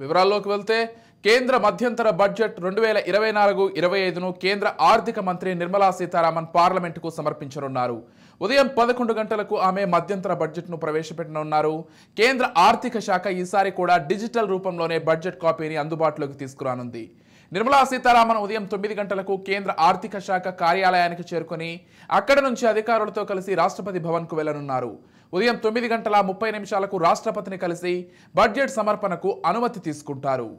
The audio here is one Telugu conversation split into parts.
వివరాల్లోకి వెళ్తే కేంద్ర మధ్యంతర బడ్జెట్ 2024-25ను కేంద్ర ఆర్థిక మంత్రి నిర్మలా సీతారామన్ పార్లమెంటుకు సమర్పించనున్నారు. ఉదయం 11 గంటలకు ఆమె మధ్యంతర బడ్జెట్ను ప్రవేశపెట్టనున్నారు. కేంద్ర ఆర్థిక శాఖ ఈసారి కూడా డిజిటల్ రూపంలోనే బడ్జెట్ కాపీని అందుబాటులోకి తీసుకురానుంది. నిర్మలా సీతారామన్ ఉదయం 9 గంటలకు కేంద్ర ఆర్థిక శాఖ కార్యాలయానికి చేరుకొని అక్కడి నుంచి అధికారులతో కలిసి రాష్ట్రపతి భవన్కు వెళ్లనున్నారు. ఉదయం 9:30 రాష్ట్రపతిని కలిసి బడ్జెట్ సమర్పణకు అనుమతి తీసుకుంటారు.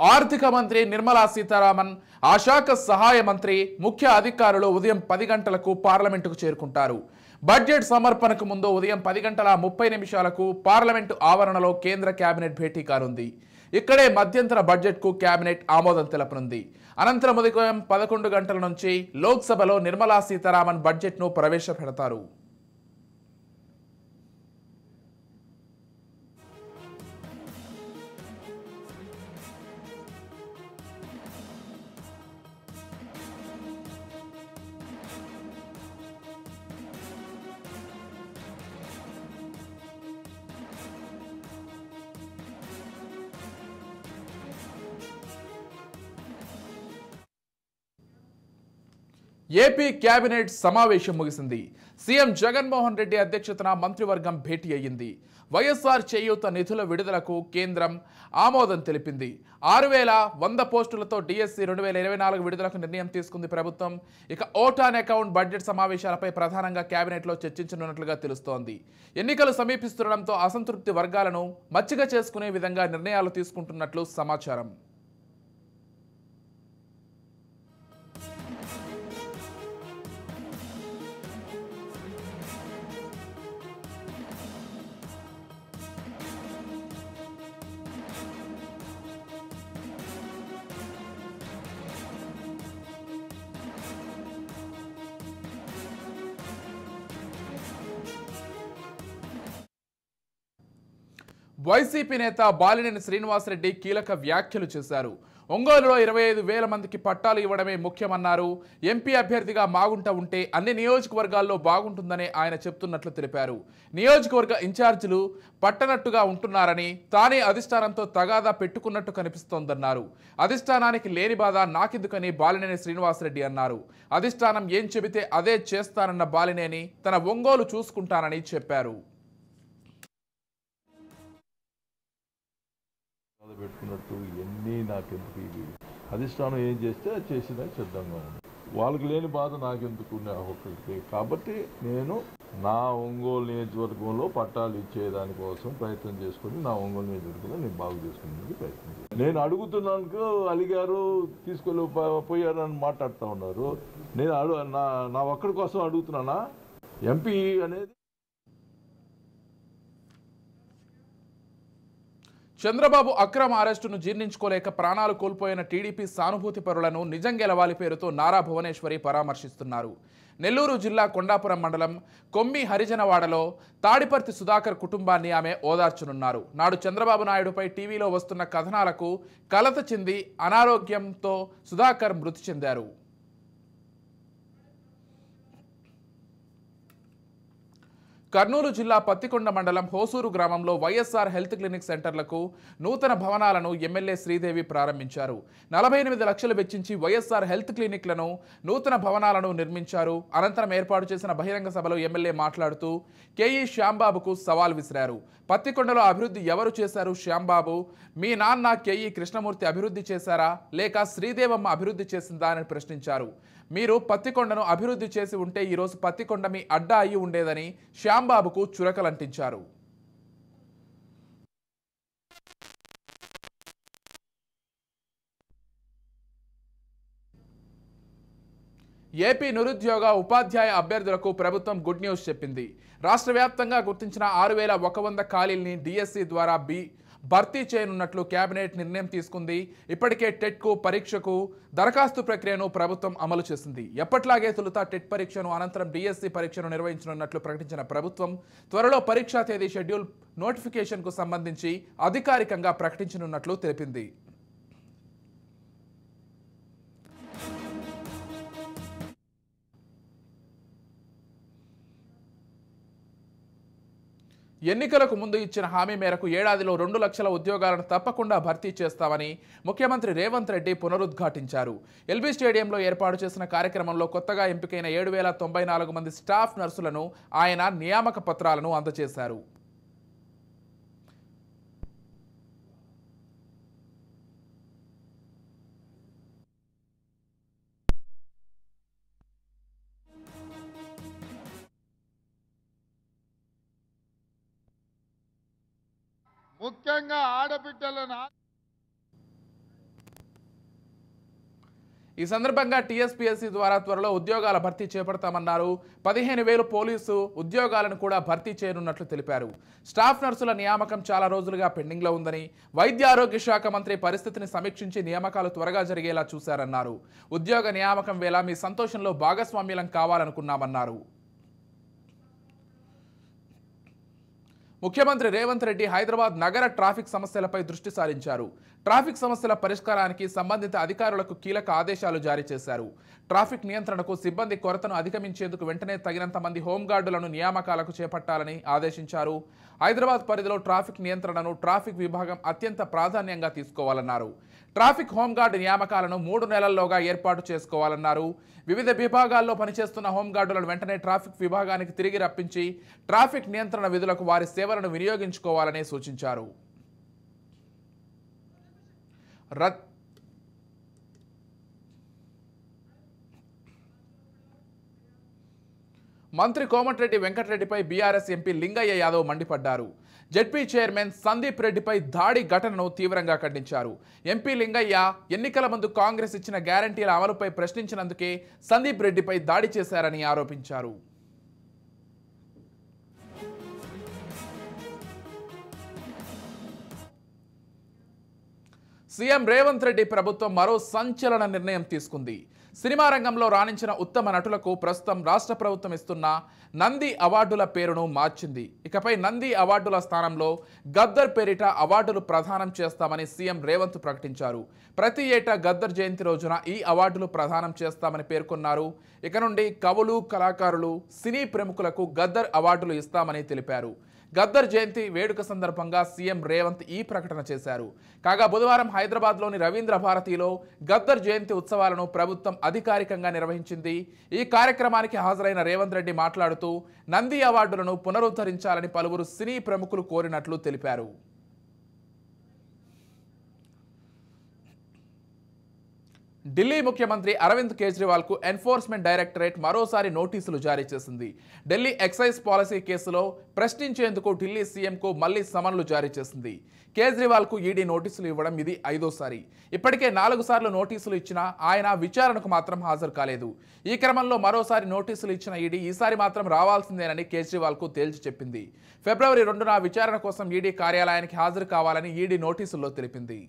ఆర్థిక మంత్రి నిర్మలా సీతారామన్, ఆ శాఖ సహాయ మంత్రి, ముఖ్య అధికారులు ఉదయం 10 గంటలకు పార్లమెంటుకు చేరుకుంటారు. బడ్జెట్ సమర్పణకు ముందు ఉదయం 10:30 పార్లమెంటు ఆవరణలో కేంద్ర కేబినెట్ భేటీ కానుంది. ఇక్కడే మధ్యంతర బడ్జెట్కు కేబినెట్ ఆమోదం తెలపనుంది. అనంతరం ఉదయం 11 గంటల నుంచి లోక్సభలో నిర్మలా సీతారామన్ బడ్జెట్ను ప్రవేశపెడతారు. ఏపీ కేబినెట్ సమావేశం ముగిసింది. సీఎం జగన్మోహన్ రెడ్డి అధ్యక్షతన మంత్రివర్గం భేటీ అయ్యింది. వైఎస్ఆర్ చేయూత నిధుల విడుదలకు కేంద్రం ఆమోదం తెలిపింది. 6,100 పోస్టులతో డిఎస్సి 2024 విడుదలకు నిర్ణయం తీసుకుంది ప్రభుత్వం. ఇక ఓట్ ఆన్ అకౌంట్ బడ్జెట్ సమావేశాలపై ప్రధానంగా కేబినెట్లో చర్చించనున్నట్లుగా తెలుస్తోంది. ఎన్నికలు సమీపిస్తుండటంతో అసంతృప్తి వర్గాలను మచ్చిక చేసుకునే విధంగా నిర్ణయాలు తీసుకుంటున్నట్లు సమాచారం. వైసీపీ నేత బాలినేని శ్రీనివాసరెడ్డి కీలక వ్యాఖ్యలు చేశారు. ఒంగోలులో 25,000 మందికి పట్టాలు ఇవ్వడమే ముఖ్యమన్నారు. ఎంపీ అభ్యర్థిగా మాగుంట ఉంటే అన్ని నియోజకవర్గాల్లో బాగుంటుందని ఆయన చెప్తున్నట్లు తెలిపారు. నియోజకవర్గ ఇన్ఛార్జీలు పట్టనట్టుగా ఉంటున్నారని, తానే అధిష్టానంతో తగాదా పెట్టుకున్నట్టు కనిపిస్తోందన్నారు. అధిష్టానానికి లేని బాధ నాకెందుకని బాలినేని శ్రీనివాసరెడ్డి అన్నారు. అధిష్టానం ఏం చెబితే అదే చేస్తానన్న బాలినేని తన ఒంగోలు చూసుకుంటానని చెప్పారు. పెట్టుకున్నట్టు ఇవన్నీ నాకెందుకు, ఇవి అధిష్టానం ఏం చేస్తే అది చేసినా సిద్ధంగా ఉంది. వాళ్ళకి లేని బాధ నాకెందుకు ఒక్కరికి. కాబట్టి నేను నా ఒంగోలు నియోజకవర్గంలో పట్టాలు ఇచ్చేదానికోసం ప్రయత్నం చేసుకుని నా ఒంగోలు నియోజకవర్గంలో నేను బాగు చేసుకునేందుకు ప్రయత్నం చేస్తాను. నేను అడుగుతున్నాను, అలిగారు, తీసుకెళ్ళి పోయారు అని మాట్లాడుతూ ఉన్నారు. నేను నా ఒక్కడి కోసం అడుగుతున్నానా? ఎంపీ అనేది చంద్రబాబు అక్రమ అరెస్టును జీర్ణించుకోలేక ప్రాణాలు కోల్పోయిన టీడీపీ సానుభూతి పరులను నిజం గెలవాలి పేరుతో నారా భువనేశ్వరి పరామర్శిస్తున్నారు. నెల్లూరు జిల్లా కొండాపురం మండలం కొమ్మి హరిజనవాడలో తాడిపర్తి సుధాకర్ కుటుంబాన్ని ఆమె ఓదార్చనున్నారు. నాడు చంద్రబాబు నాయుడుపై టీవీలో వస్తున్న కథనాలకు కలత చెంది అనారోగ్యంతో సుధాకర్ మృతి చెందారు. కర్నూలు జిల్లా పత్తికొండ మండలం హోసూరు గ్రామంలో వైఎస్ఆర్ హెల్త్ క్లినిక్ సెంటర్లకు నూతన భవనాలను ఎమ్మెల్యే శ్రీదేవి ప్రారంభించారు. 48 లక్షలు వెచ్చించి వైఎస్ఆర్ హెల్త్ క్లినిక్లను నూతన భవనాలను నిర్మించారు. అనంతరం ఏర్పాటు చేసిన బహిరంగ సభలో ఎమ్మెల్యే మాట్లాడుతూ కేఈ శ్యాంబాబుకు సవాల్ విసిరారు. పత్తికొండలో అభివృద్ధి ఎవరు చేశారు శ్యాంబాబు? మీ నాన్న కేఈ కృష్ణమూర్తి అభివృద్ధి చేశారా, లేక శ్రీదేవమ్మ అభివృద్ధి చేసిందా అని ప్రశ్నించారు. మీరు పత్తికొండను అభివృద్ధి చేసి ఉంటే ఈరోజు పత్తికొండ మీ అడ్డా అయి ఉండేదని శ్యాంబాబుకు చురకలంటించారు. ఏపీ నిరుద్యోగ ఉపాధ్యాయ అభ్యర్థులకు ప్రభుత్వం గుడ్ న్యూస్ చెప్పింది. రాష్ట్ర వ్యాప్తంగా గుర్తించిన 6,100 ఖాళీల్ని డిఎస్సి ద్వారా భర్తీ చేయనున్నట్లు కేబినెట్ నిర్ణయం తీసుకుంది. ఇప్పటికే టెట్కు పరీక్షకు దరఖాస్తు ప్రక్రియను ప్రభుత్వం అమలు చేసింది. ఎప్పట్లాగే తొలుత టెట్ పరీక్షను అనంతరం డిఎస్సి పరీక్షను నిర్వహించనున్నట్లు ప్రకటించిన ప్రభుత్వం త్వరలో పరీక్షా తేదీ షెడ్యూల్ నోటిఫికేషన్కు సంబంధించి అధికారికంగా ప్రకటించనున్నట్లు తెలిపింది. ఎన్నికలకు ముందు ఇచ్చిన హామీ మేరకు ఏడాదిలో 2 లక్షల ఉద్యోగాలను తప్పకుండా భర్తీ చేస్తామని ముఖ్యమంత్రి రేవంత్ రెడ్డి పునరుద్ఘాటించారు. ఎల్బీ స్టేడియంలో ఏర్పాటు చేసిన కార్యక్రమంలో కొత్తగా ఎంపికైన 7,094 మంది స్టాఫ్ నర్సులను ఆయన నియామక పత్రాలను అందజేశారు. ముఖ్యంగా ఆడబిడ్డలను ఈ సందర్భంగా టీఎస్పీఎస్సీ ద్వారా త్వరలో ఉద్యోగాల భర్తీ చేపడతామన్నారు. 15,000 పోలీసు ఉద్యోగాలను కూడా భర్తీ చేయనున్నట్లు తెలిపారు. స్టాఫ్ నర్సుల నియామకం చాలా రోజులుగా పెండింగ్లో ఉందని, వైద్య ఆరోగ్య శాఖ మంత్రి పరిస్థితిని సమీక్షించి నియామకాలు త్వరగా జరిగేలా చూశారన్నారు. ఉద్యోగ నియామకం వేళ మీ సంతోషంలో భాగస్వామ్యం కావాలనుకున్నామన్నారు. ముఖ్యమంత్రి రేవంత్ రెడ్డి హైదరాబాద్ నగర ట్రాఫిక్ సమస్యలపై దృష్టి సారించారు. ట్రాఫిక్ సమస్యల పరిష్కారానికి సంబంధిత అధికారులకు కీలక ఆదేశాలు జారీ చేశారు. ట్రాఫిక్ నియంత్రణకు సిబ్బంది కొరతను అధిగమించేందుకు వెంటనే తగినంత మంది హోంగార్డులను నియామకాలకు చేపట్టాలని ఆదేశించారు. హైదరాబాద్ పరిధిలో ట్రాఫిక్ నియంత్రణను ట్రాఫిక్ విభాగం అత్యంత ప్రాధాన్యంగా తీసుకోవాలన్నారు. ట్రాఫిక్ హోంగార్డు నియామకాలను 3 నెలల్లోగా ఏర్పాటు చేసుకోవాలన్నారు. వివిధ విభాగాల్లో పనిచేస్తున్న హోంగార్డులను వెంటనే ట్రాఫిక్ విభాగానికి తిరిగి రప్పించి ట్రాఫిక్ నియంత్రణ విధులకు వారి సేవలను వినియోగించుకోవాలని సూచించారు. మంత్రి కోమటిరెడ్డి వెంకటరెడ్డిపై బీఆర్ఎస్ ఎంపీ లింగయ్య యాదవ్ మండిపడ్డారు. జెడ్పీ చైర్మన్ సందీప్ రెడ్డిపై దాడి ఘటనను తీవ్రంగా ఖండించారు. ఎంపీ లింగయ్య ఎన్నికల ముందు కాంగ్రెస్ ఇచ్చిన గ్యారంటీల అమలుపై ప్రశ్నించినందుకే సందీప్ రెడ్డిపై దాడి చేశారని ఆరోపించారు. సీఎం రేవంత్ రెడ్డి ప్రభుత్వం మరో సంచలన నిర్ణయం తీసుకుంది. సినిమా రంగంలో రాణించిన ఉత్తమ నటులకు ప్రస్తుతం రాష్ట్ర ప్రభుత్వం ఇస్తున్న నంది అవార్డుల పేరును మార్చింది. ఇకపై నంది అవార్డుల స్థానంలో గద్దర్ పేరిట అవార్డులు ప్రదానం చేస్తామని సీఎం రేవంత్ ప్రకటించారు. ప్రతి ఏటా గద్దర్ జయంతి రోజున ఈ అవార్డులు ప్రదానం చేస్తామని పేర్కొన్నారు. ఇక నుండి కవులు, కళాకారులు, సినీ ప్రముఖులకు గద్దర్ అవార్డులు ఇస్తామని తెలిపారు. గద్దర్ జయంతి వేడుక సందర్భంగా సీఎం రేవంత్ ఈ ప్రకటన చేశారు. కాగా బుధవారం హైదరాబాద్లోని రవీంద్ర భారతిలో గద్దర్ జయంతి ఉత్సవాలను ప్రభుత్వం అధికారికంగా నిర్వహించింది. ఈ కార్యక్రమానికి హాజరైన రేవంత్ రెడ్డి మాట్లాడుతూ నంది అవార్డులను పునరుద్ధరించాలని పలువురు సినీ ప్రముఖులు కోరినట్లు తెలిపారు. ఢిల్లీ ముఖ్యమంత్రి అరవింద్ కేజ్రీవాల్కు ఎన్ఫోర్స్మెంట్ డైరెక్టరేట్ మరోసారి నోటీసులు జారీ చేసింది. ఢిల్లీ ఎక్సైజ్ పాలసీ కేసులో ప్రశ్నించేందుకు ఢిల్లీ సీఎంకు మళ్లీ సమన్లు జారీ చేసింది. కేజ్రీవాల్కు ఈడీ నోటీసులు ఇవ్వడం ఇది 5వ సారి. ఇప్పటికే 4 సార్లు నోటీసులు ఇచ్చినా ఆయన విచారణకు మాత్రం హాజరు కాలేదు. ఈ క్రమంలో మరోసారి నోటీసులు ఇచ్చిన ఈడీ ఈసారి మాత్రం రావాల్సిందేనని కేజ్రీవాల్కు తేల్చి చెప్పింది. ఫిబ్రవరి 2న విచారణ కోసం ఈడీ కార్యాలయానికి హాజరు కావాలని ఈడీ నోటీసుల్లో తెలిపింది.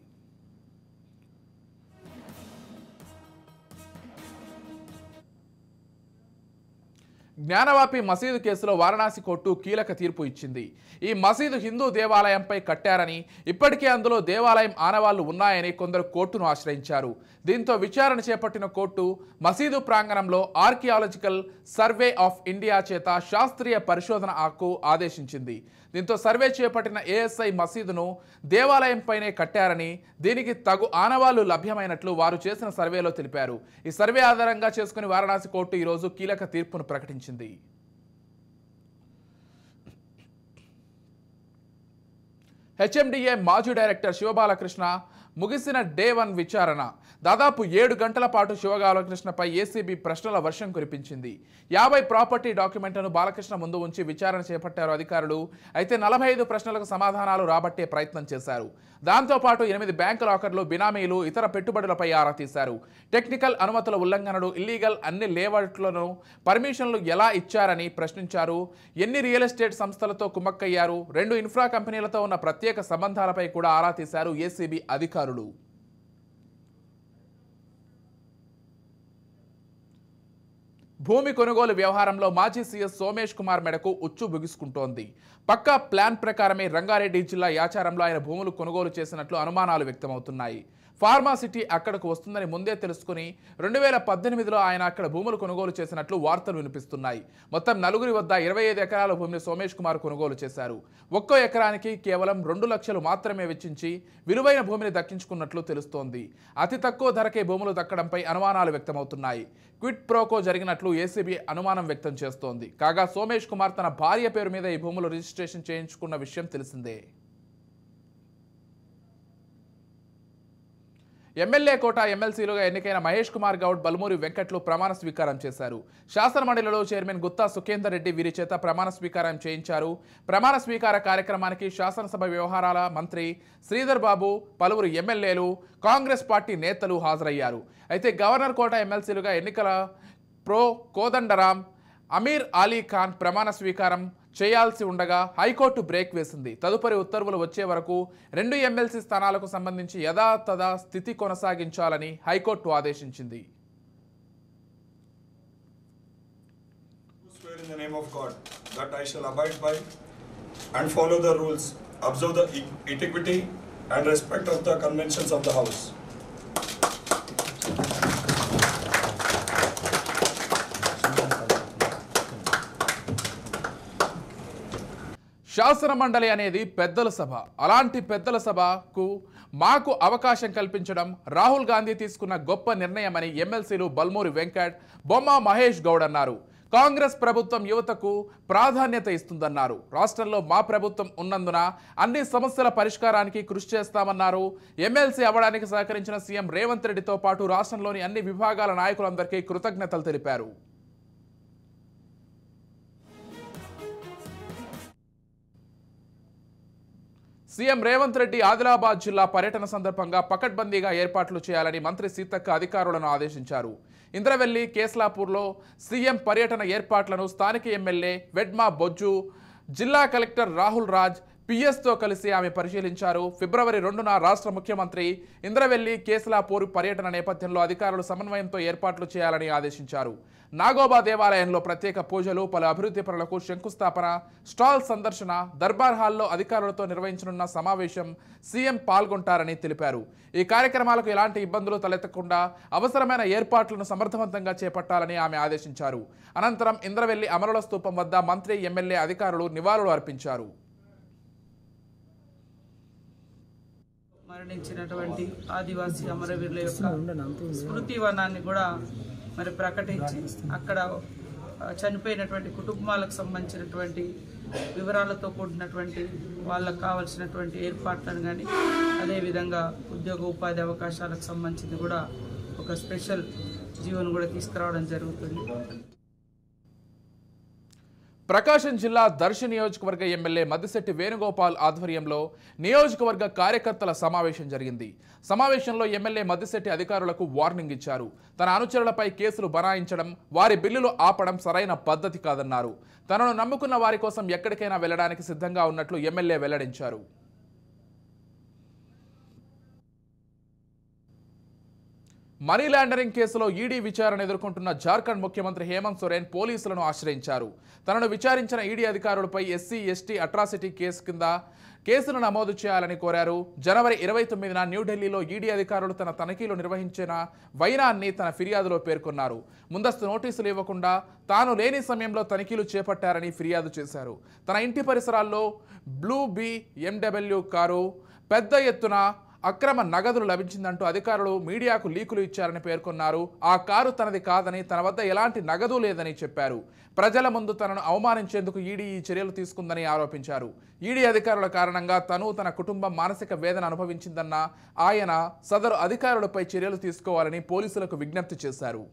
జ్ఞానవాపి మసీదు కేసులో వారణాసి కోర్టు కీలక తీర్పు ఇచ్చింది. ఈ మసీదు హిందూ దేవాలయంపై కట్టారని, ఇప్పటికే అందులో దేవాలయం ఆనవాళ్లు ఉన్నాయని కొందరు కోర్టును ఆశ్రయించారు. దీంతో విచారణ చేపట్టిన కోర్టు మసీదు ప్రాంగణంలో ఆర్కియాలజికల్ సర్వే ఆఫ్ ఇండియా చేత శాస్త్రీయ పరిశోధనకు ఆదేశించింది. దీంతో సర్వే చేపట్టిన ఏఎస్ఐ మసీదును దేవాలయంపైనే కట్టారని, దీనికి తగు ఆనవాళ్లు లభ్యమైనట్లు వారు చేసిన సర్వేలో తెలిపారు. ఈ సర్వే ఆధారంగా చేసుకుని వారణాసి కోర్టు ఈరోజు కీలక తీర్పును ప్రకటించింది. హెచ్ఎండిఏ మాజీ డైరెక్టర్ శివబాలకృష్ణ ముగిసిన డే 1 విచారణ. దాదాపు 7 గంటల పాటు శివ బాలకృష్ణపై ఏసీబీ ప్రశ్నల వర్షం కురిపించింది. 50 ప్రాపర్టీ డాక్యుమెంట్లను బాలకృష్ణ ముందు ఉంచి విచారణ చేపట్టారు అధికారులు. అయితే 45 ప్రశ్నలకు సమాధానాలు రాబట్టే ప్రయత్నం చేశారు. దాంతోపాటు 8 బ్యాంకు లాకర్లు, బినామీలు, ఇతర పెట్టుబడులపై ఆరా తీశారు. టెక్నికల్ అనుమతుల ఉల్లంఘనలు, ఇల్లీగల్ అన్ని లేఅవుట్లను పర్మిషన్లు ఎలా ఇచ్చారని ప్రశ్నించారు. ఎన్ని రియల్ ఎస్టేట్ సంస్థలతో కుమ్మక్కయ్యారు, 2 ఇన్ఫ్రా కంపెనీలతో ఉన్న ప్రత్యేక సంబంధాలపై కూడా ఆరా తీశారు ఏసీబీ అధికారులు. భూమి కొనుగోలు వ్యవహారంలో మాజీ సీఎస్ సోమేష్ కుమార్ మెడకు ఉచ్చు బిగుసుకుంటోంది. పక్కా ప్లాన్ ప్రకారమే రంగారెడ్డి జిల్లా యాచారంలో ఆయన భూములు కొనుగోలు చేసినట్లు అనుమానాలు వ్యక్తమవుతున్నాయి. ఫార్మా సిటీ అక్కడకు వస్తుందని ముందే తెలుసుకుని 2018లో ఆయన అక్కడ భూములు కొనుగోలు చేసినట్లు వార్తలు వినిపిస్తున్నాయి. మొత్తం 4 వద్ద 25 ఎకరాల భూమిని సోమేష్ కుమార్ కొనుగోలు చేశారు. ఒక్కో ఎకరానికి కేవలం 2 లక్షలు మాత్రమే వెచ్చించి విలువైన భూమిని దక్కించుకున్నట్లు తెలుస్తోంది. అతి తక్కువ ధరకే భూములు దక్కడంపై అనుమానాలు వ్యక్తమవుతున్నాయి. క్విట్ ప్రోకో జరిగినట్లు ఏసీబీ అనుమానం వ్యక్తం చేస్తోంది. కాగా సోమేష్ కుమార్ తన భార్య పేరు మీద ఈ భూములు రిజిస్ట్రేషన్ చేయించుకున్న విషయం తెలిసిందే. ఎమ్మెల్యే కోట ఎమ్మెల్సీలుగా ఎన్నికైన మహేష్ కుమార్ గౌడ్, బల్మూరి వెంకట్లు ప్రమాణ స్వీకారం చేశారు. శాసనమండలిలో చైర్మన్ గుత్తా సుఖేందర్ రెడ్డి వీరి చేత ప్రమాణ స్వీకారం చేయించారు. ప్రమాణ స్వీకార కార్యక్రమానికి శాసనసభ వ్యవహారాల మంత్రి శ్రీధర్ బాబు, పలువురు ఎమ్మెల్యేలు, కాంగ్రెస్ పార్టీ నేతలు హాజరయ్యారు. అయితే గవర్నర్ కోట ఎమ్మెల్సీలుగా ఎన్నికల కోదండరాం, అమీర్ అలీ ఖాన్ ప్రమాణ స్వీకారం చేయాల్సి ఉండగా హైకోర్టు బ్రేక్ వేసింది. తదుపరి ఉత్తర్వులు వచ్చే వరకు 2 ఎమ్మెల్సీ స్థానాలకు సంబంధించి యథాతథ స్థితి కొనసాగించాలని హైకోర్టు ఆదేశించింది. In the name of God, that I shall abide by and follow the rules, observe the etiquette and respect of the conventions of the House. శాసన మండలి అనేది పెద్దల సభ. అలాంటి పెద్దల సభకు మాకు అవకాశం కల్పించడం రాహుల్ గాంధీ తీసుకున్న గొప్ప నిర్ణయమని ఎమ్మెల్సీలు బల్మూరి వెంకట్, బొమ్మ మహేష్ గౌడ్ అన్నారు. కాంగ్రెస్ ప్రభుత్వం యువతకు ప్రాధాన్యత ఇస్తుందన్నారు. రాష్ట్రంలో మా ప్రభుత్వం ఉన్నందున అన్ని సమస్యల పరిష్కారానికి కృషి చేస్తామన్నారు. ఎమ్మెల్సీ అవ్వడానికి సహకరించిన సీఎం రేవంత్ రెడ్డితో పాటు రాష్ట్రంలోని అన్ని విభాగాల నాయకులందరికీ కృతజ్ఞతలు తెలిపారు. సీఎం రేవంత్ రెడ్డి ఆదిలాబాద్ జిల్లా పర్యటన సందర్భంగా పకడ్బందీగా ఏర్పాట్లు చేయాలని మంత్రి సీతక్క అధికారులను ఆదేశించారు. ఇంద్రవెల్లి, కేస్లాపూర్లో సీఎం పర్యటన ఏర్పాట్లను స్థానిక ఎమ్మెల్యే వెడ్మా బొజ్జు, జిల్లా కలెక్టర్ రాహుల్ రాజ్, పిఎస్తో కలిసి ఆమె పరిశీలించారు. ఫిబ్రవరి 2న రాష్ట్ర ముఖ్యమంత్రి ఇంద్రవెల్లి, కేస్లాపూర్ పర్యటన నేపథ్యంలో అధికారులు సమన్వయంతో ఏర్పాట్లు చేయాలని ఆదేశించారు. నాగోబా దేవాలయంలో ప్రత్యేక పూజలు, పలు అభివృద్ధి పనులకు శంకుస్థాపన, స్టాల్ సందర్శన, దర్బార్ హాల్లో అధికారులతో నిర్వహించనున్న సమావేశం సీఎం పాల్గొంటారని తెలిపారు. ఈ కార్యక్రమాలకు ఎలాంటి ఇబ్బందులు తలెత్తకుండా అవసరమైన ఏర్పాట్లను సమర్థవంతంగా చేపట్టాలని ఆమె ఆదేశించారు. అనంతరం ఇంద్రవెల్లి అమరుల స్తూపం వద్ద మంత్రి, ఎమ్మెల్యే అధికారులు నివాళులు అర్పించారు. మరణించినటువంటి ఆదివాసీ అమరవీరుల యొక్క స్మృతి వనాన్ని కూడా మరి ప్రకటించి అక్కడ చనిపోయినటువంటి కుటుంబాలకు సంబంధించినటువంటి వివరాలతో కూడినటువంటి వాళ్ళకు కావాల్సినటువంటి ఏర్పాట్లను కానీ అదేవిధంగా ఉద్యోగ ఉపాధి అవకాశాలకు సంబంధించింది కూడా ఒక స్పెషల్ జీవోను కూడా తీసుకురావడం జరుగుతుంది. ప్రకాశం జిల్లా దర్శి నియోజకవర్గ ఎమ్మెల్యే మద్దిశెట్టి వేణుగోపాల్ ఆధ్వర్యంలో నియోజకవర్గ కార్యకర్తల సమావేశం జరిగింది. సమావేశంలో ఎమ్మెల్యే మద్దిశెట్టి అధికారులకు వార్నింగ్ ఇచ్చారు. తన అనుచరులపై కేసులు బనాయించడం, వారి బిల్లులు ఆపడం సరైన పద్ధతి కాదన్నారు. తనను నమ్ముకున్న వారి కోసం ఎక్కడికైనా వెళ్లడానికి సిద్ధంగా ఉన్నట్లు ఎమ్మెల్యే వెల్లడించారు. మనీ లాండరింగ్ కేసులో ఈడీ విచారణ ఎదుర్కొంటున్న జార్ఖండ్ ముఖ్యమంత్రి హేమంత్ సోరెన్ పోలీసులను ఆశ్రయించారు. తనను విచారించిన ఈడీ అధికారులపై ఎస్సీ, ఎస్టీ అట్రాసిటీ కేసు కింద కేసును నమోదు చేయాలని కోరారు. జనవరి 29న న్యూఢిల్లీలో ఈడీ అధికారులు తన తనిఖీలు నిర్వహించిన వైనాన్ని తన ఫిర్యాదులో పేర్కొన్నారు. ముందస్తు నోటీసులు ఇవ్వకుండా తాను లేని సమయంలో తనిఖీలు చేపట్టారని ఫిర్యాదు చేశారు. తన ఇంటి పరిసరాల్లో బ్లూ BMW కారు, పెద్ద ఎత్తున అక్రమ నగదులు లభించిందంటూ అధికారులు మీడియాకు లీకులు ఇచ్చారని పేర్కొన్నారు. ఆ కారు తనది కాదని, తన వద్ద ఎలాంటి నగదు లేదని చెప్పారు. ప్రజల ముందు తనను అవమానించేందుకు ఈడీ ఈ చర్యలు తీసుకుందని ఆరోపించారు. ఈడీ అధికారుల కారణంగా తను, తన కుటుంబం మానసిక వేదన అనుభవించిందన్న ఆయన సదరు అధికారులపై చర్యలు తీసుకోవాలని పోలీసులకు విజ్ఞప్తి చేశారు.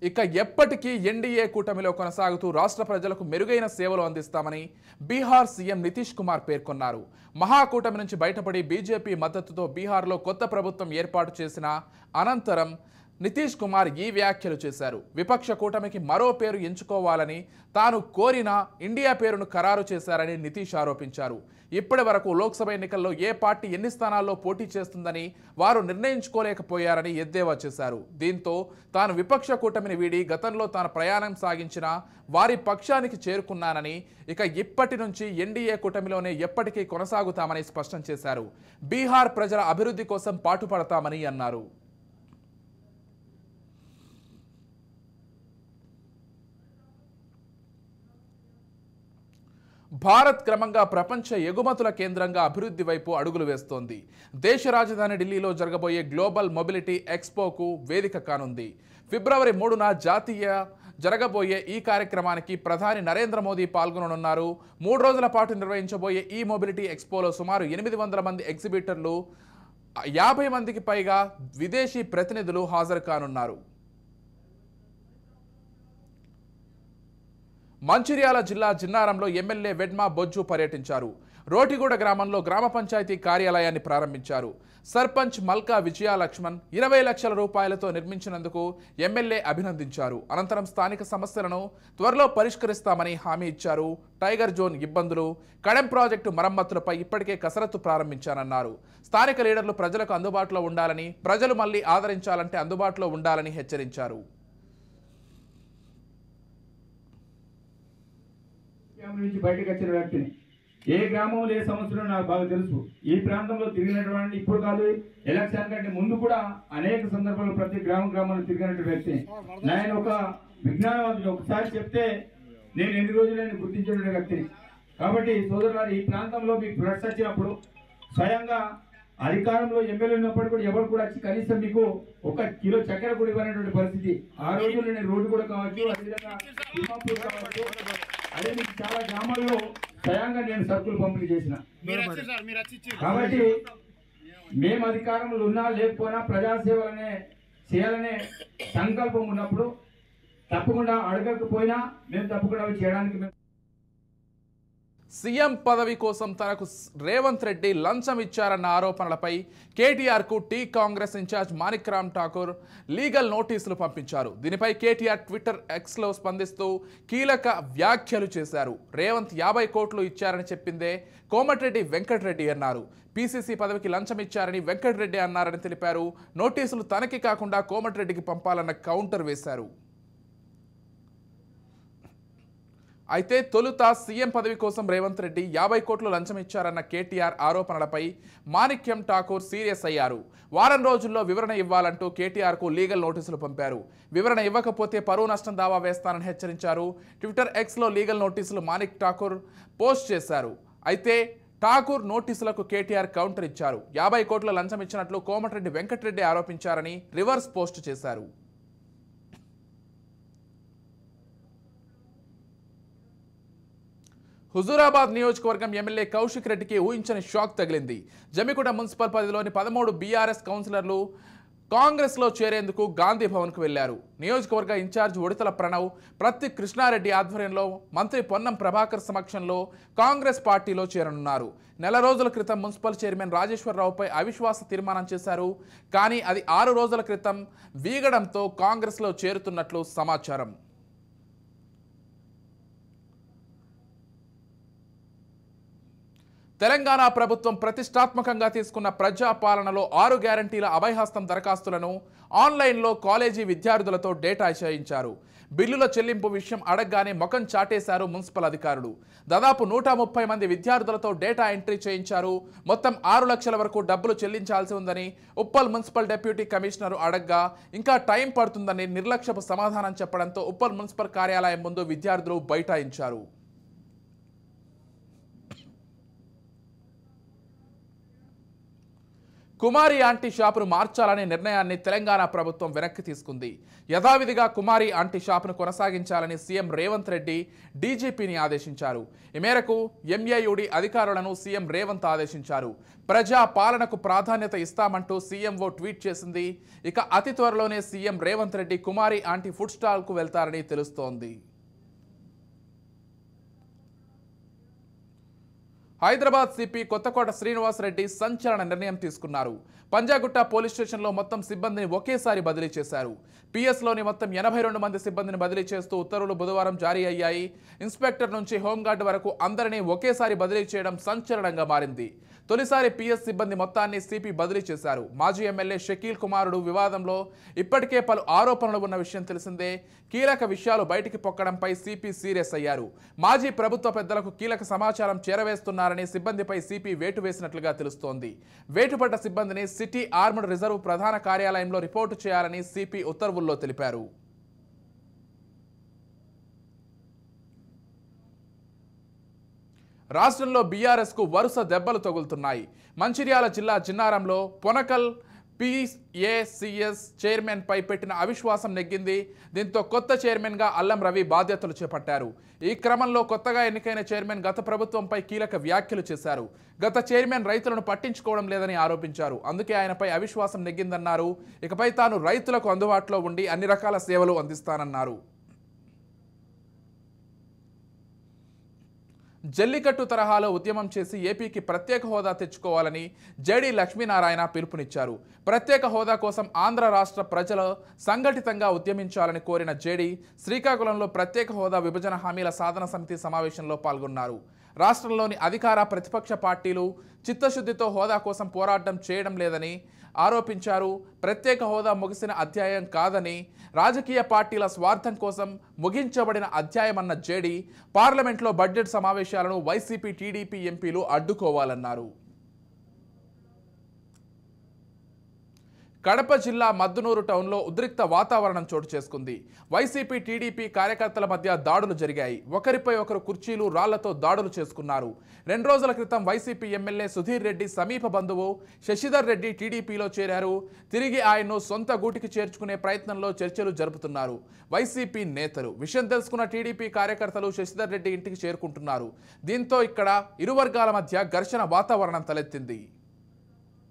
ఇక ఎప్పటికీ ఎన్డీఏ కూటమిలో కొనసాగుతూ రాష్ట్ర ప్రజలకు మెరుగైన సేవలు అందిస్తామని బీహార్ సీఎం నితీష్ కుమార్ పేర్కొన్నారు. మహాకూటమి నుంచి బయటపడి బీజేపీ మద్దతుతో బీహార్లో కొత్త ప్రభుత్వం ఏర్పాటు చేసిన అనంతరం నితీష్ కుమార్ ఈ వ్యాఖ్యలు చేశారు. విపక్ష కూటమికి మరో పేరు ఎంచుకోవాలని తాను కోరిన ఇండియా పేరును ఖరారు చేశారని నితీష్ ఆరోపించారు. ఇప్పటి వరకు లోక్సభ ఎన్నికల్లో ఏ పార్టీ ఎన్ని స్థానాల్లో పోటీ చేస్తుందని వారు నిర్ణయించుకోలేకపోయారని ఎద్దేవా చేశారు. దీంతో తాను విపక్ష కూటమిని వీడి గతంలో తాను ప్రయాణం సాగించిన వారి పక్షానికి చేరుకున్నానని, ఇక ఇప్పటి నుంచి ఎన్డీఏ కూటమిలోనే ఎప్పటికీ కొనసాగుతామని స్పష్టం చేశారు. బీహార్ ప్రజల అభివృద్ధి కోసం పాటుపడతామని అన్నారు. భారత్ క్రమంగా ప్రపంచ ఎగుమతుల కేంద్రంగా అభివృద్ధి వైపు అడుగులు వేస్తోంది. దేశ రాజధాని ఢిల్లీలో జరగబోయే గ్లోబల్ మొబిలిటీ ఎక్స్పోకు వేదిక కానుంది. ఫిబ్రవరి 3న జరగబోయే ఈ కార్యక్రమానికి ప్రధాని నరేంద్ర మోదీ పాల్గొననున్నారు. 3 రోజుల పాటు నిర్వహించబోయే ఈ మొబిలిటీ ఎక్స్పోలో సుమారు 800 మంది ఎగ్జిబిటర్లు, 50 మందికి పైగా విదేశీ ప్రతినిధులు హాజరు కానున్నారు. మంచిర్యాల జిల్లా జిన్నారంలో ఎమ్మెల్యే వెడ్మా బొజ్జు పర్యటించారు. రోటిగూడ గ్రామంలో గ్రామ పంచాయతీ కార్యాలయాన్ని ప్రారంభించారు. సర్పంచ్ మల్కా విజయలక్ష్మణ్ 20 లక్షల రూపాయలతో నిర్మించినందుకు ఎమ్మెల్యే అభినందించారు. అనంతరం స్థానిక సమస్యలను త్వరలో పరిష్కరిస్తామని హామీ ఇచ్చారు. టైగర్ జోన్ ఇబ్బందులు, కడెం ప్రాజెక్టు మరమ్మతులపై ఇప్పటికే కసరత్తు ప్రారంభించానన్నారు. స్థానిక లీడర్లు ప్రజలకు అందుబాటులో ఉండాలని, ప్రజలు మళ్లీ ఆదరించాలంటే అందుబాటులో ఉండాలని హెచ్చరించారు. నుంచి బయటకు వచ్చిన వ్యక్తిని, ఏ గ్రామంలో ఏ సమస్యలు నాకు బాగా తెలుసు. ఈ ప్రాంతంలో తిరిగినటువంటి, ఇప్పుడు కాదు ఎలక్షన్ కంటే ముందు కూడా అనేక సందర్భాల్లో ప్రతి గ్రామంలో తిరిగినటువంటి వ్యక్తిని. నేను ఒక విజ్ఞానవాదిని, ఒకసారి చెప్తే నేను ఎన్ని రోజులైనా గుర్తించిన వ్యక్తిని. కాబట్టి సోదరులారు, ఈ ప్రాంతంలో మీకు ఫ్లడ్స్ వచ్చినప్పుడు స్వయంగా అధికారంలో ఎమ్మెల్యే ఉన్నప్పుడు కూడా ఎవరు కూడా వచ్చి కనీసం మీకు 1 కిలో చక్కెర కూడా ఇవ్వనటువంటి పరిస్థితి. ఆ రోజుల్లో నేను రోడ్డు కూడా కావచ్చు, అదేవిధంగా కావచ్చు, అదే మీకు చాలా గ్రామాల్లో స్వయంగా నేను సరుకులు పంపిణీ చేసిన. కాబట్టి మేము అధికారంలో ఉన్నా లేకపోయినా ప్రజాసేవలనే చేయాలనే సంకల్పం ఉన్నప్పుడు తప్పకుండా అడగకపోయినా మేము తప్పకుండా అవి చేయడానికి. సీఎం పదవి కోసం తనకు రేవంత్ రెడ్డి లంచం ఇచ్చారన్న ఆరోపణలపై కేటీఆర్కు T Congress incharge Manikram Thakur legal నోటీసులు పంపించారు. దీనిపై కేటీఆర్ ట్విట్టర్ ఎక్స్లో స్పందిస్తూ కీలక వ్యాఖ్యలు చేశారు. రేవంత్ 50 కోట్లు ఇచ్చారని చెప్పిందే కోమటిరెడ్డి వెంకటరెడ్డి అన్నారు. పీసీసీ పదవికి లంచం ఇచ్చారని వెంకటరెడ్డి అన్నారని తెలిపారు. నోటీసులు తనకి కాకుండా కోమటిరెడ్డికి పంపాలన్న కౌంటర్ వేశారు. అయితే తొలుత సీఎం పదవి కోసం రేవంత్ రెడ్డి 50 కోట్లు లంచం ఇచ్చారన్న కేటీఆర్ ఆరోపణలపై మాణిక్యం ఠాకూర్ సీరియస్ అయ్యారు. వారం రోజుల్లో వివరణ ఇవ్వాలంటూ కేటీఆర్కు లీగల్ నోటీసులు పంపారు. వివరణ ఇవ్వకపోతే పరువు నష్టం దావా వేస్తానని హెచ్చరించారు. ట్విట్టర్ ఎక్స్లో లీగల్ నోటీసులు మాణిక్ ఠాకూర్ పోస్ట్ చేశారు. అయితే ఠాకూర్ నోటీసులకు కేటీఆర్ కౌంటర్ ఇచ్చారు. 50 కోట్ల లంచం ఇచ్చినట్లు కోమటిరెడ్డి వెంకటరెడ్డి ఆరోపించారని రివర్స్ పోస్ట్ చేశారు. హుజూరాబాద్ నియోజకవర్గం ఎమ్మెల్యే కౌశిక్ రెడ్డికి ఊహించని షాక్ తగిలింది. జమ్మికుంట మున్సిపల్ పరిధిలోని 13 బీఆర్ఎస్ కౌన్సిలర్లు కాంగ్రెస్లో చేరేందుకు గాంధీ భవన్కు వెళ్లారు. నియోజకవర్గ ఇన్ఛార్జ్ ఉడతల ప్రణవ్, ప్రత్తి కృష్ణారెడ్డి ఆధ్వర్యంలో మంత్రి పొన్నం ప్రభాకర్ సమక్షంలో కాంగ్రెస్ పార్టీలో చేరనున్నారు. నెల రోజుల క్రితం మున్సిపల్ చైర్మన్ రాజేశ్వరరావుపై అవిశ్వాస తీర్మానం చేశారు. కానీ అది 6 రోజుల క్రితం వీగడంతో కాంగ్రెస్లో చేరుతున్నట్లు సమాచారం. తెలంగాణ ప్రభుత్వం ప్రతిష్టాత్మకంగా తీసుకున్న ప్రజాపాలనలో 6 గ్యారంటీల అభయహస్తం దరఖాస్తులను ఆన్లైన్లో కాలేజీ విద్యార్థులతో డేటా చేయించారు. బిల్లుల చెల్లింపు విషయం అడగగానే ముఖం చాటేశారు మున్సిపల్ అధికారులు. దాదాపు 130 మంది విద్యార్థులతో డేటా ఎంట్రీ చేయించారు. మొత్తం 6 లక్షల వరకు డబ్బులు చెల్లించాల్సి ఉందని ఉప్పల్ మున్సిపల్ డిప్యూటీ కమిషనర్ అడగ్గా ఇంకా టైం పడుతుందని నిర్లక్ష్యపు సమాధానం చెప్పడంతో ఉప్పల్ మున్సిపల్ కార్యాలయం ముందు విద్యార్థులు బైఠాయించారు. కుమారి ఆంటీ షాపును మార్చాలనే నిర్ణయాన్ని తెలంగాణ ప్రభుత్వం వెనక్కి తీసుకుంది. యథావిధిగా కుమారి ఆంటీ షాపును కొనసాగించాలని సీఎం రేవంత్ రెడ్డి డీజీపీని ఆదేశించారు. ఈ మేరకు ఎంఏయుడి అధికారులను సీఎం రేవంత్ ఆదేశించారు. ప్రజా పాలనకు ప్రాధాన్యత ఇస్తామంటూ సీఎంఓ ట్వీట్ చేసింది. ఇక అతి త్వరలోనే సీఎం రేవంత్ రెడ్డి కుమారి ఆంటీ ఫుడ్ స్టాల్కు వెళ్తారని తెలుస్తోంది. హైదరాబాద్ సిపి కొత్తకోట శ్రీనివాస్ రెడ్డి సంచలన నిర్ణయం తీసుకున్నారు. పంజాగుట్ట పోలీస్ స్టేషన్లో మొత్తం సిబ్బందిని ఒకేసారి బదిలీ చేశారు. పిఎస్లోని మొత్తం 82 మంది సిబ్బందిని బదిలీ చేస్తూ ఉత్తర్వులు బుధవారం జారీ అయ్యాయి. ఇన్స్పెక్టర్ నుంచి హోంగార్డు వరకు అందరినీ ఒకేసారి బదిలీ చేయడం సంచలనంగా మారింది. తొలిసారి పిఎస్ సిబ్బంది మొత్తాన్ని సిపి బదిలీ చేశారు. మాజీ ఎమ్మెల్యే షకీల్ కుమారుడు వివాదంలో ఇప్పటికే పలు ఆరోపణలు ఉన్న విషయం తెలిసిందే. కీలక విషయాలు బయటికి పొక్కడంపై సిపి సీరియస్ అయ్యారు. మాజీ ప్రభుత్వ పెద్దలకు కీలక సమాచారం చేరవేస్తున్నారని సిబ్బందిపై సిపి వేటు వేసినట్లుగా తెలుస్తోంది. వేటుపడ్డ సిబ్బందిని సిటీ ఆర్మడ్ రిజర్వ్ ప్రధాన కార్యాలయంలో రిపోర్టు చేయాలని సిపి ఉత్తర్వుల్లో తెలిపారు. రాష్ట్రంలో బీఆర్ఎస్కు వరుస దెబ్బలు తగులుతున్నాయి. మంచిర్యాల జిల్లా జిన్నారంలో పొనకల్ పిఏసిఎస్ చైర్మన్ పై పెట్టిన అవిశ్వాసం నెగ్గింది. దీంతో కొత్త చైర్మన్గా అల్లం రవి బాధ్యతలు చేపట్టారు. ఈ క్రమంలో కొత్తగా ఎన్నికైన చైర్మన్ గత ప్రభుత్వంపై కీలక వ్యాఖ్యలు చేశారు. గత చైర్మన్ రైతులను పట్టించుకోవడం లేదని ఆరోపించారు. అందుకే ఆయనపై అవిశ్వాసం నెగ్గిందన్నారు. ఇకపై తాను రైతులకు అందుబాటులో ఉండి అన్ని రకాల సేవలు అందిస్తానన్నారు. జల్లికట్టు తరహాలో ఉద్యమం చేసి ఏపీకి ప్రత్యేక హోదా తెచ్చుకోవాలని జేడీ లక్ష్మీనారాయణ పిలుపునిచ్చారు. ప్రత్యేక హోదా కోసం ఆంధ్ర రాష్ట్ర ప్రజలు సంఘటితంగా ఉద్యమించాలని కోరిన జేడీ శ్రీకాకుళంలో ప్రత్యేక హోదా విభజన హామీల సాధన సమితి సమావేశంలో పాల్గొన్నారు. రాష్ట్రంలోని అధికార ప్రతిపక్ష పార్టీలు చిత్తశుద్ధితో హోదా కోసం పోరాటం చేయడం లేదని ఆరోపించారు. ప్రత్యేక హోదా ముగిసిన అధ్యాయం కాదని, రాజకీయ పార్టీల స్వార్థం కోసం ముగించబడిన అధ్యాయమన్న జేడీ పార్లమెంట్లో బడ్జెట్ సమావేశాలను వైసీపీ టీడీపీ ఎంపీలు అడ్డుకోవాలన్నారు. కడప జిల్లా మద్దునూరు టౌన్లో ఉద్రిక్త వాతావరణం చోటు చేసుకుంది. వైసీపీ టీడీపీ కార్యకర్తల మధ్య దాడులు జరిగాయి. ఒకరిపై ఒకరు కుర్చీలు రాళ్లతో దాడులు చేసుకున్నారు. 2 రోజుల క్రితం వైసీపీ ఎమ్మెల్యే సుధీర్ రెడ్డి సమీప బంధువు శశిధర్ రెడ్డి టీడీపీలో చేరారు. తిరిగి ఆయన్ను సొంత గూటికి చేర్చుకునే ప్రయత్నంలో చర్చలు జరుపుతున్నారు వైసీపీ నేతలు. విషయం తెలుసుకున్న టీడీపీ కార్యకర్తలు శశిధర్ రెడ్డి ఇంటికి చేరుకుంటున్నారు. దీంతో ఇక్కడ ఇరు వర్గాల మధ్య ఘర్షణ వాతావరణం తలెత్తింది.